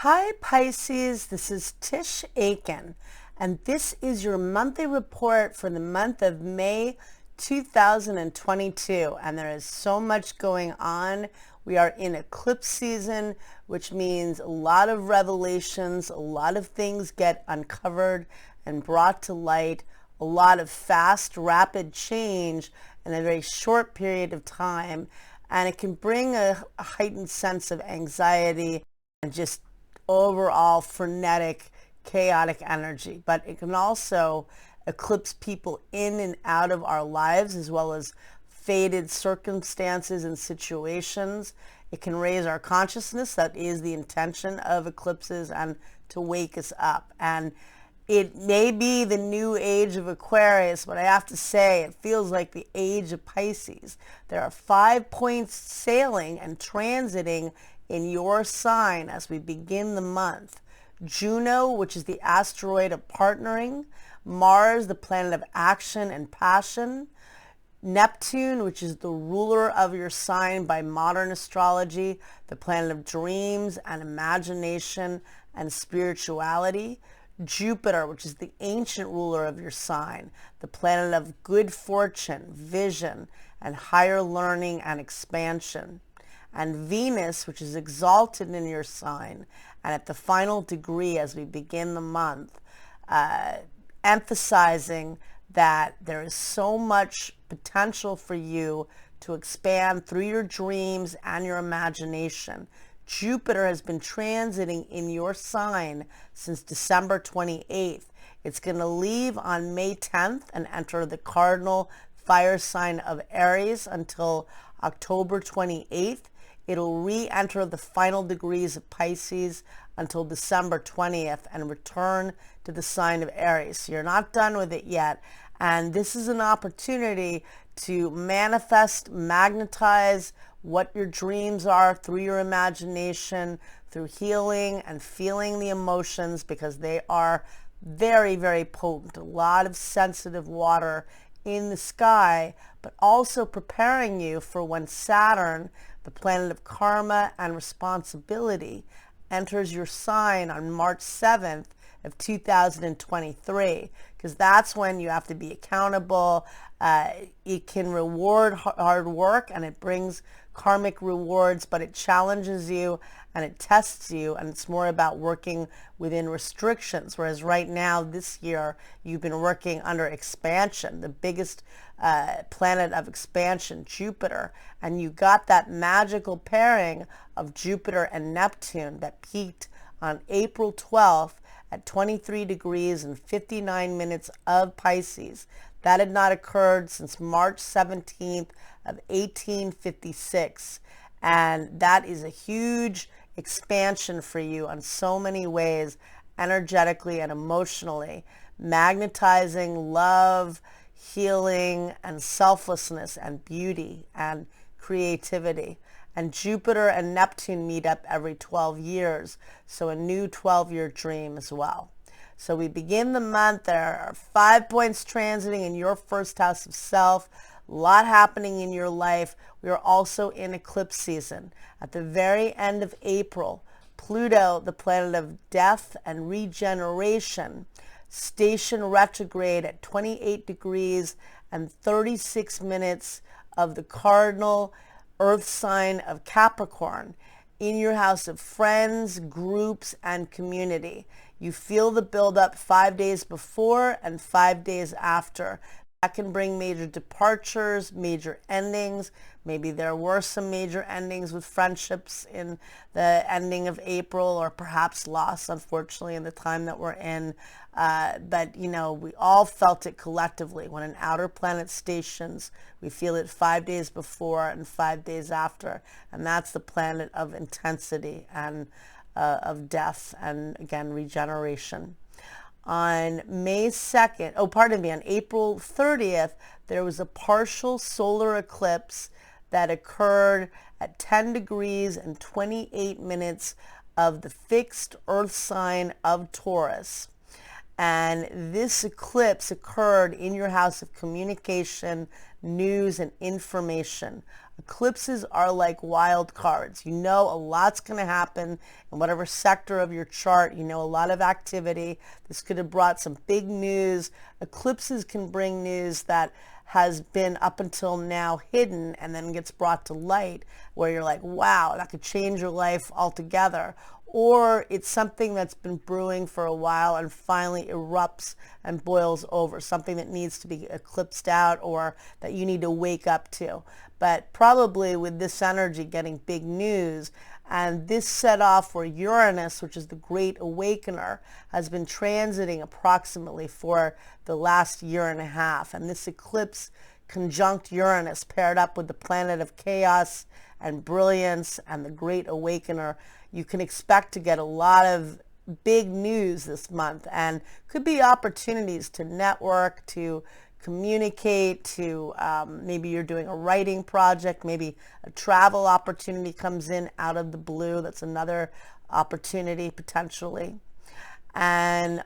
Hi Pisces, this is Tisch Aitken, and this is your monthly report for the month of May 2022. And there is so much going on. We are in eclipse season, which means a lot of revelations, a lot of things get uncovered and brought to light, a lot of fast, rapid change in a very short period of time. And it can bring a heightened sense of anxiety and just overall frenetic, chaotic energy. But it can also eclipse people in and out of our lives, as well as fated circumstances and situations. It can raise our consciousness. That is the intention of eclipses, and to wake us up. And it may be the new age of Aquarius, but I have to say it feels like the age of Pisces. There are 5 points sailing and transiting in your sign as we begin the month. Juno, which is the asteroid of partnering. Mars, the planet of action and passion. Neptune, which is the ruler of your sign by modern astrology, the planet of dreams and imagination and spirituality. Jupiter, which is the ancient ruler of your sign, the planet of good fortune, vision, and higher learning and expansion. And Venus, which is exalted in your sign and at the final degree as we begin the month, emphasizing that there is so much potential for you to expand through your dreams and your imagination. Jupiter has been transiting in your sign since December 28th. It's going to leave on May 10th and enter the Cardinal Fire sign of Aries until October 28th. It'll re-enter the final degrees of Pisces until December 20th and return to the sign of Aries. So you're not done with it yet. And this is an opportunity to manifest, magnetize what your dreams are through your imagination, through healing and feeling the emotions, because they are very, very potent. A lot of sensitive water in the sky, but also preparing you for when Saturn, the planet of karma and responsibility, enters your sign on March 7th of 2023, because that's when you have to be accountable. It can reward hard work and it brings karmic rewards, but it challenges you and it tests you, and it's more about working within restrictions. Whereas right now, this year, you've been working under expansion, the biggest planet of expansion, Jupiter, and you got that magical pairing of Jupiter and Neptune that peaked on April 12th at 23 degrees and 59 minutes of Pisces. That had not occurred since March 17th of 1856. And that is a huge expansion for you on so many ways, energetically and emotionally, magnetizing love, healing, and selflessness, and beauty, and creativity. And Jupiter and Neptune meet up every 12 years, so a new 12-year dream as well. So we begin the month. There are 5 points transiting in your first house of self. A lot happening in your life. We are also in eclipse season. At the very end of April, Pluto, the planet of death and regeneration, station retrograde at 28 degrees and 36 minutes of the cardinal earth sign of Capricorn in your house of friends, groups, and community. You feel the buildup 5 days before and 5 days after. That can bring major departures, major endings. Maybe there were some major endings with friendships in the ending of April, or perhaps loss, unfortunately, in the time that we're in. But, you know, we all felt it collectively. When an outer planet stations, we feel it 5 days before and 5 days after. And that's the planet of intensity and of death and, again, regeneration. On May 2nd, on April 30th, there was a partial solar eclipse that occurred at 10 degrees and 28 minutes of the fixed earth sign of Taurus. And this eclipse occurred in your house of communication, news, and information. Eclipses are like wild cards. You know a lot's going to happen in whatever sector of your chart. You know a lot of activity. This could have brought some big news. Eclipses can bring news that has been up until now hidden and then gets brought to light, where you're like, wow, that could change your life altogether. Or it's something that's been brewing for a while and finally erupts and boils over, something that needs to be eclipsed out or that you need to wake up to. But probably with this energy getting big news, and this set off where Uranus, which is the great awakener, has been transiting approximately for the last year and a half. And this eclipse conjunct Uranus paired up with the planet of chaos and brilliance and the great awakener, you can expect to get a lot of big news this month, and could be opportunities to network, to communicate, to maybe you're doing a writing project, maybe a travel opportunity comes in out of the blue. That's another opportunity potentially. And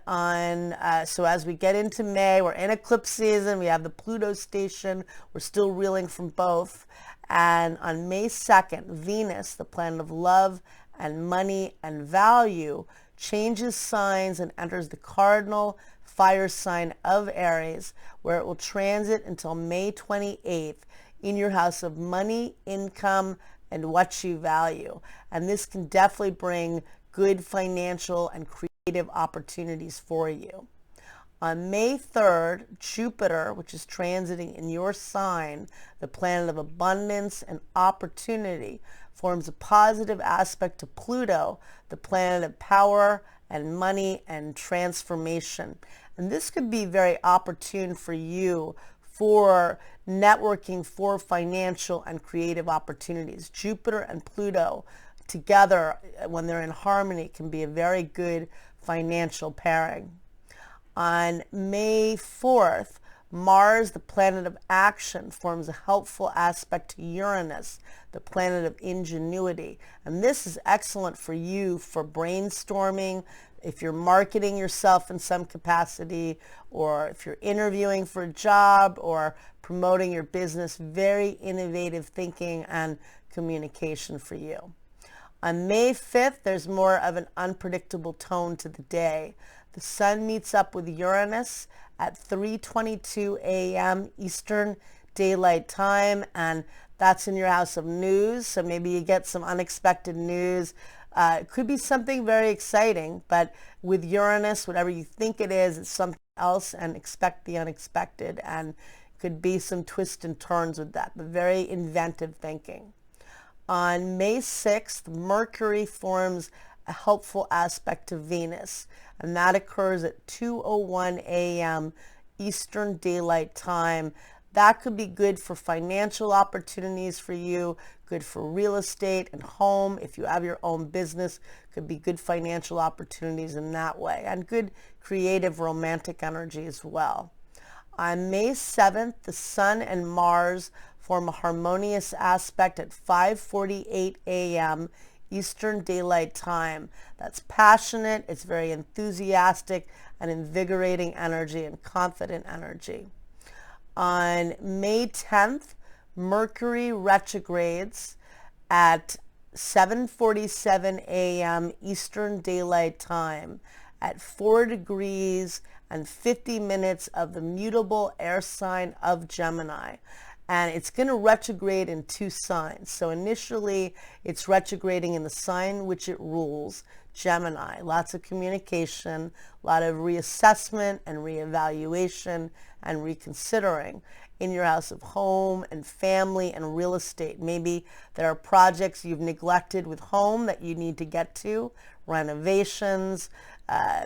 so as we get into May, we're in eclipse season. We have the Pluto station. We're still reeling from both. And on May 2nd, Venus, the planet of love and money and value, changes signs and enters the Cardinal Fire sign of Aries, where it will transit until May 28th in your house of money, income, and what you value. And this can definitely bring good financial and creative opportunities for you. On May 3rd, Jupiter, which is transiting in your sign, the planet of abundance and opportunity, forms a positive aspect to Pluto, the planet of power and money and transformation. And this could be very opportune for you for networking for financial and creative opportunities. Jupiter and Pluto together, when they're in harmony, can be a very good financial pairing. On May 4th, Mars, the planet of action, forms a helpful aspect to Uranus, the planet of ingenuity. And this is excellent for you for brainstorming, if you're marketing yourself in some capacity, or if you're interviewing for a job or promoting your business. Very innovative thinking and communication for you. On May 5th, there's more of an unpredictable tone to the day. The sun meets up with Uranus at 3:22 a.m. Eastern Daylight Time, and that's in your house of news. So maybe you get some unexpected news. It could be something very exciting, but with Uranus, whatever you think it is, it's something else, and expect the unexpected, and could be some twists and turns with that, but very inventive thinking. On May 6th, Mercury forms a helpful aspect to Venus, and that occurs at 2:01 a.m. Eastern Daylight Time. That could be good for financial opportunities for you, good for real estate and home. If you have your own business, could be good financial opportunities in that way, and good creative romantic energy as well. On May 7th, the Sun and Mars form a harmonious aspect at 5:48 a.m. Eastern Daylight Time. That's passionate, it's very enthusiastic and invigorating energy and confident energy. On May 10th, Mercury retrogrades at 7:47 a.m. Eastern Daylight Time at 4 degrees and 50 minutes of the mutable air sign of Gemini. And it's going to retrograde in two signs. So initially, it's retrograding in the sign which it rules, Gemini. Lots of communication, a lot of reassessment and reevaluation and reconsidering in your house of home and family and real estate. Maybe there are projects you've neglected with home that you need to get to, renovations.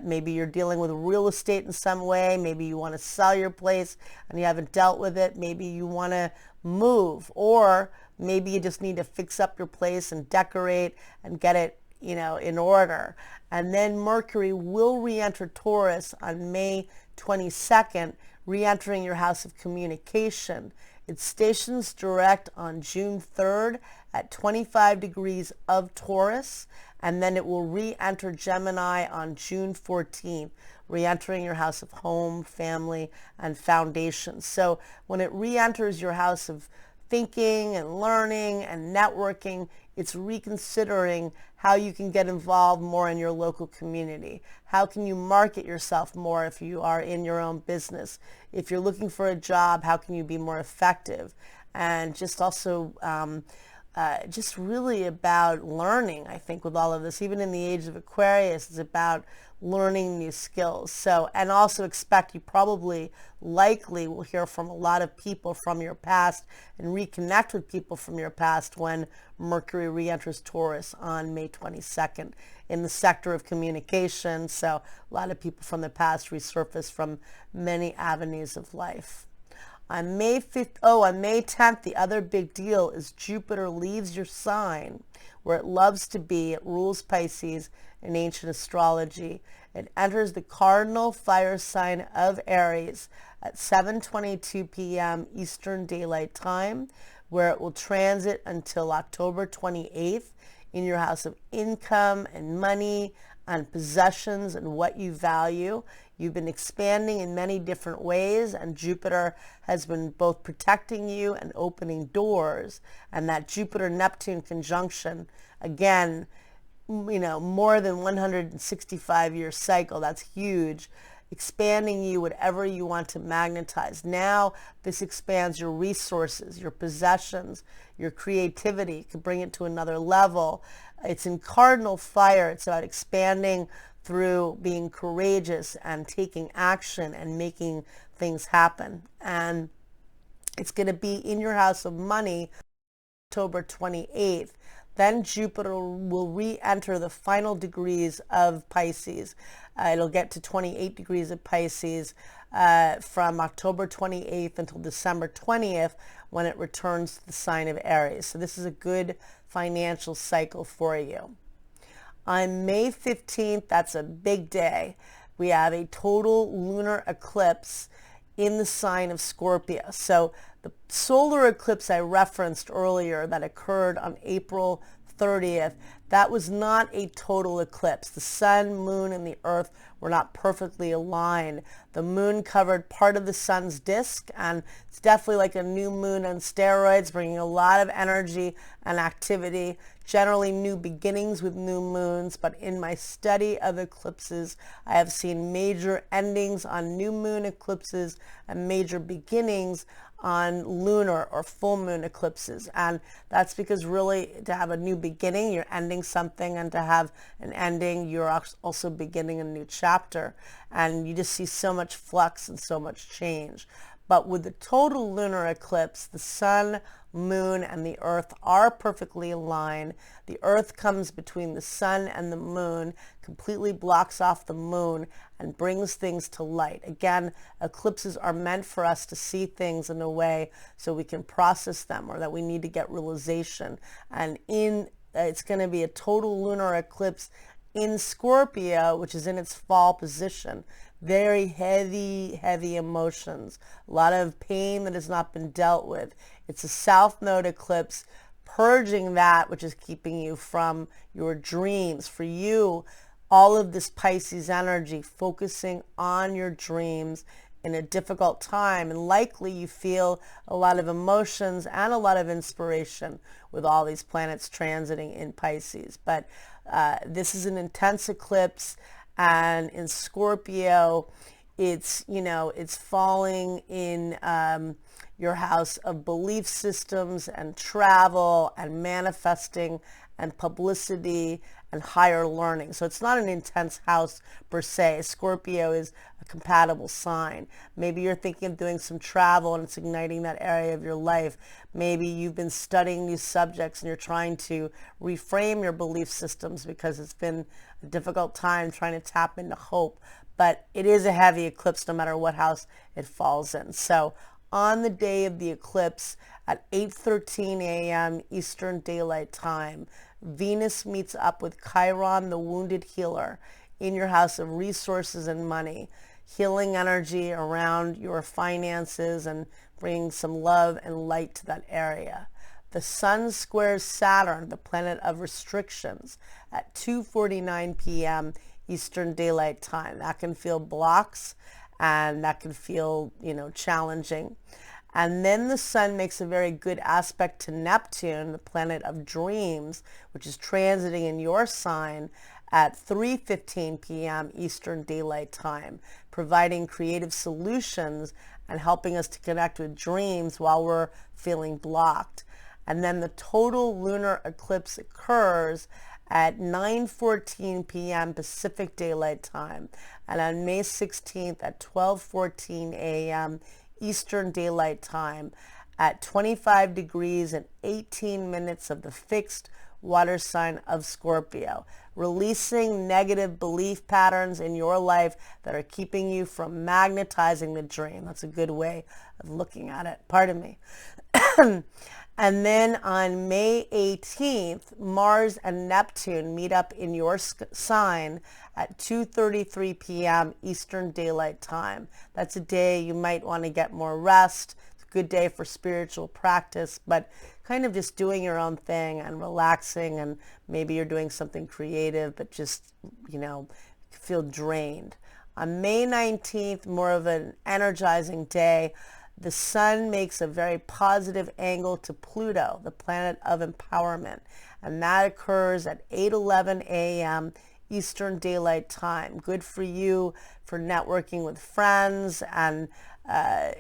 Maybe you're dealing with real estate in some way. Maybe you want to sell your place and you haven't dealt with it. Maybe you want to move, or maybe you just need to fix up your place and decorate and get it, in order. And then Mercury will re-enter Taurus on May 22nd, re-entering your house of communication. It stations direct on June 3rd at 25 degrees of Taurus, and then it will re-enter Gemini on June 14th, re-entering your house of home, family, and foundation. So when it re-enters your house of thinking and learning and networking. It's reconsidering how you can get involved more in your local community. How can you market yourself more if you are in your own business? If you're looking for a job, how can you be more effective? And just also just really about learning, I think, with all of this. Even in the age of Aquarius, it's about learning new skills. So, and also expect you probably likely will hear from a lot of people from your past and reconnect with people from your past when Mercury re-enters Taurus on May 22nd in the sector of communication. So a lot of people from the past resurface from many avenues of life. On May 10th, the other big deal is Jupiter leaves your sign where it loves to be. It rules Pisces in ancient astrology. It enters the Cardinal Fire sign of Aries at 7:22 p.m. Eastern Daylight Time, where it will transit until October 28th in your house of income and money and possessions and what you value. You've been expanding in many different ways, and Jupiter has been both protecting you and opening doors. And that Jupiter-Neptune conjunction, again, more than 165-year cycle, that's huge, expanding you whatever you want to magnetize. Now this expands your resources, your possessions, your creativity. You can bring it to another level. It's in Cardinal Fire. It's about expanding through being courageous and taking action and making things happen. And it's going to be in your house of money October 28th. Then Jupiter will re-enter the final degrees of Pisces. It'll get to 28 degrees of Pisces from October 28th until December 20th when it returns to the sign of Aries. So this is a good financial cycle for you. On May 15th, that's a big day, we have a total lunar eclipse in the sign of Scorpio. So the solar eclipse I referenced earlier that occurred on April 30th, that was not a total eclipse. The sun, moon, and the earth were not perfectly aligned. The moon covered part of the sun's disk, and it's definitely like a new moon on steroids, bringing a lot of energy and activity, generally new beginnings with new moons. But in my study of eclipses, I have seen major endings on new moon eclipses and major beginnings on lunar or full moon eclipses. And that's because really to have a new beginning, you're ending something, and to have an ending, you're also beginning a new chapter. And you just see so much flux and so much change. But with the total lunar eclipse, the sun, moon, and the earth are perfectly aligned. The earth comes between the sun and the moon, completely blocks off the moon, and brings things to light. Again, eclipses are meant for us to see things in a way so we can process them, or that we need to get realization. And it's going to be a total lunar eclipse in Scorpio, which is in its fall position. Very heavy, heavy emotions, a lot of pain that has not been dealt with. It's a south node eclipse, purging that which is keeping you from your dreams. For you, all of this Pisces energy, focusing on your dreams in a difficult time, and likely you feel a lot of emotions and a lot of inspiration with all these planets transiting in Pisces. But this is an intense eclipse. And in Scorpio, it's falling in your house of belief systems and travel and manifesting and publicity and higher learning. So it's not an intense house per se. Scorpio is a compatible sign. Maybe you're thinking of doing some travel and it's igniting that area of your life. Maybe you've been studying these subjects and you're trying to reframe your belief systems because it's been a difficult time trying to tap into hope. But it is a heavy eclipse no matter what house it falls in. So on the day of the eclipse at 8:13 a.m. Eastern Daylight Time, Venus meets up with Chiron, the wounded healer, in your house of resources and money, healing energy around your finances and bringing some love and light to that area. The sun squares Saturn, the planet of restrictions, at 2:49 p.m. Eastern Daylight Time. That can feel blocks and that can feel, challenging. And then the sun makes a very good aspect to Neptune, the planet of dreams, which is transiting in your sign at 3:15 p.m. Eastern Daylight Time, providing creative solutions and helping us to connect with dreams while we're feeling blocked. And then the total lunar eclipse occurs at 9:14 p.m. Pacific Daylight Time, and on May 16th at 12:14 a.m. Eastern Daylight Time at 25 degrees and 18 minutes of the fixed water sign of Scorpio, releasing negative belief patterns in your life that are keeping you from magnetizing the dream. That's a good way of looking at it. Pardon me. And then on May 18th, Mars and Neptune meet up in your sign at 2:33 p.m. Eastern Daylight Time. That's a day you might want to get more rest. It's a good day for spiritual practice, but kind of just doing your own thing and relaxing, and maybe you're doing something creative, but just, feel drained. On May 19th, more of an energizing day, the sun makes a very positive angle to Pluto, the planet of empowerment, and that occurs at 8:11 a.m. Eastern Daylight Time. Good for you for networking with friends and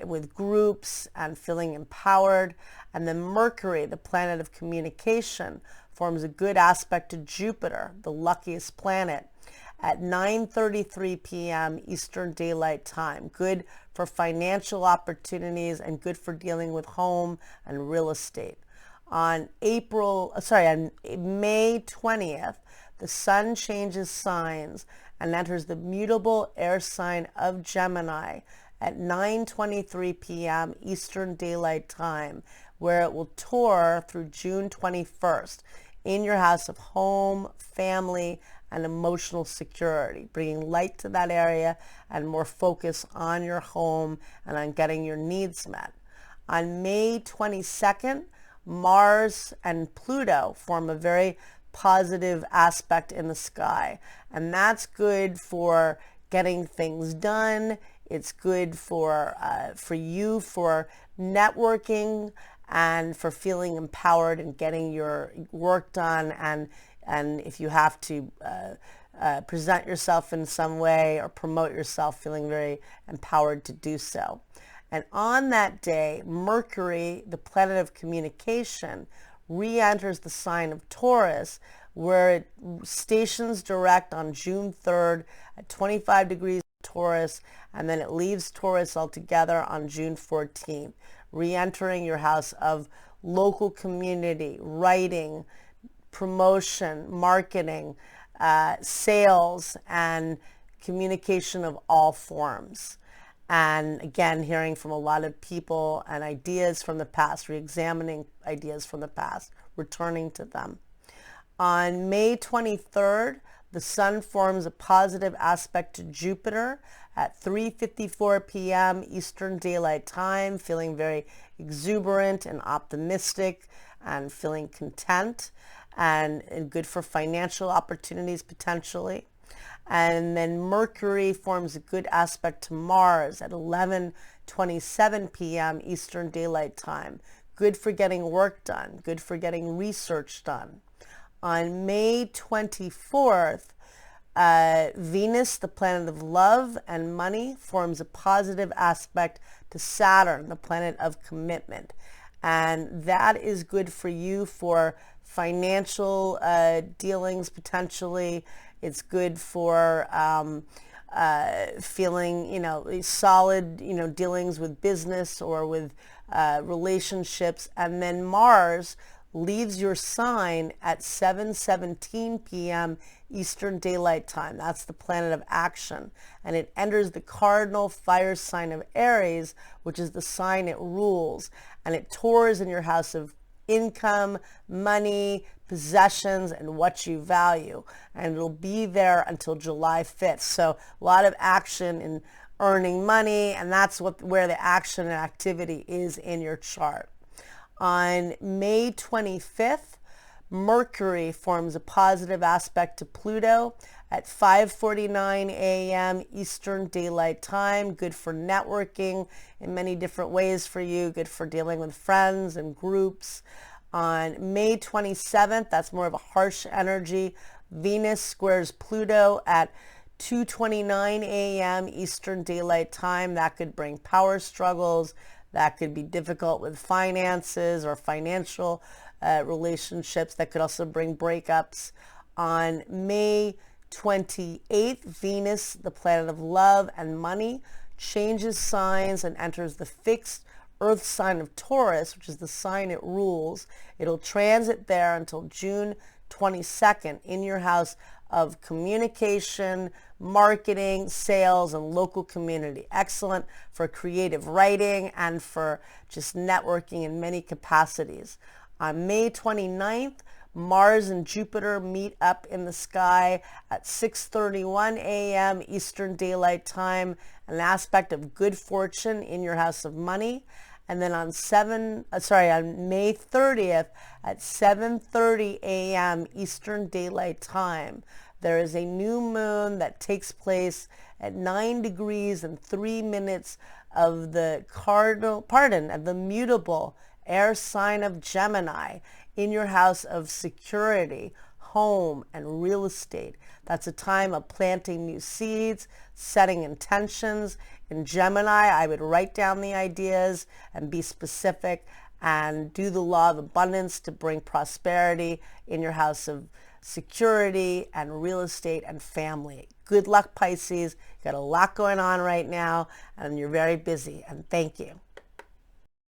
with groups and feeling empowered. And then Mercury, the planet of communication, forms a good aspect to Jupiter, the luckiest planet, at 9:33 p.m. Eastern Daylight Time. Good for financial opportunities and good for dealing with home and real estate. On May 20th, the sun changes signs and enters the mutable air sign of Gemini at 9:23 p.m. Eastern Daylight Time, where it will tour through June 21st in your house of home, family, and emotional security, bringing light to that area and more focus on your home and on getting your needs met. On May 22nd, Mars and Pluto form a very positive aspect in the sky, and that's good for getting things done. It's good for you for networking and for feeling empowered and getting your work done, and if you have to present yourself in some way or promote yourself, feeling very empowered to do so. And on that day, Mercury, the planet of communication, re-enters the sign of Taurus, where it stations direct on June 3rd at 25 degrees Taurus, and then it leaves Taurus altogether on June 14th, re-entering your house of local community, writing, promotion, marketing, sales, and communication of all forms. And again, hearing from a lot of people and ideas from the past, re-examining ideas from the past, returning to them. On May 23rd, the sun forms a positive aspect to Jupiter at 3:54 p.m. Eastern Daylight Time, feeling very exuberant and optimistic and feeling content, and good for financial opportunities potentially. And then Mercury forms a good aspect to Mars at 11:27 p.m. Eastern Daylight Time. Good for getting work done, good for getting research done. On May 24th, Venus, the planet of love and money, forms a positive aspect to Saturn, the planet of commitment. And that is good for you for financial dealings potentially. It's good for feeling, solid, dealings with business or with relationships. And then Mars leaves your sign at 7:17 p.m. Eastern Daylight Time. That's the planet of action. And it enters the Cardinal Fire sign of Aries, which is the sign it rules. And it tours in your house of income, money, possessions, and what you value. And it'll be there until July 5th. So a lot of action in earning money, and that's where the action and activity is in your chart. On May 25th, Mercury forms a positive aspect to Pluto at 5:49 a.m. Eastern Daylight Time. Good for networking in many different ways for you. Good for dealing with friends and groups. On May 27th, that's more of a harsh energy. Venus squares Pluto at 2:29 a.m. Eastern Daylight Time. That could bring power struggles. That could be difficult with finances or financial relationships. That could also bring breakups. On May 28th, Venus, the planet of love and money, changes signs and enters the fixed Earth sign of Taurus, which is the sign it rules. It'll transit there until June 22nd in your house of communication, marketing, sales, and local community. Excellent for creative writing and for just networking in many capacities. On May 29th, Mars and Jupiter meet up in the sky at 6:31 a.m. Eastern Daylight Time, an aspect of good fortune in your house of money. And then on May 30th at 7:30 a.m. Eastern Daylight Time, there is a new moon that takes place at 9 degrees and 3 minutes of the mutable air sign of Gemini in your house of security, home, and real estate. That's a time of planting new seeds, setting intentions. In Gemini, I would write down the ideas and be specific and do the law of abundance to bring prosperity in your house of security and real estate and family. Good luck, Pisces. You've got a lot going on right now and you're very busy, and thank you.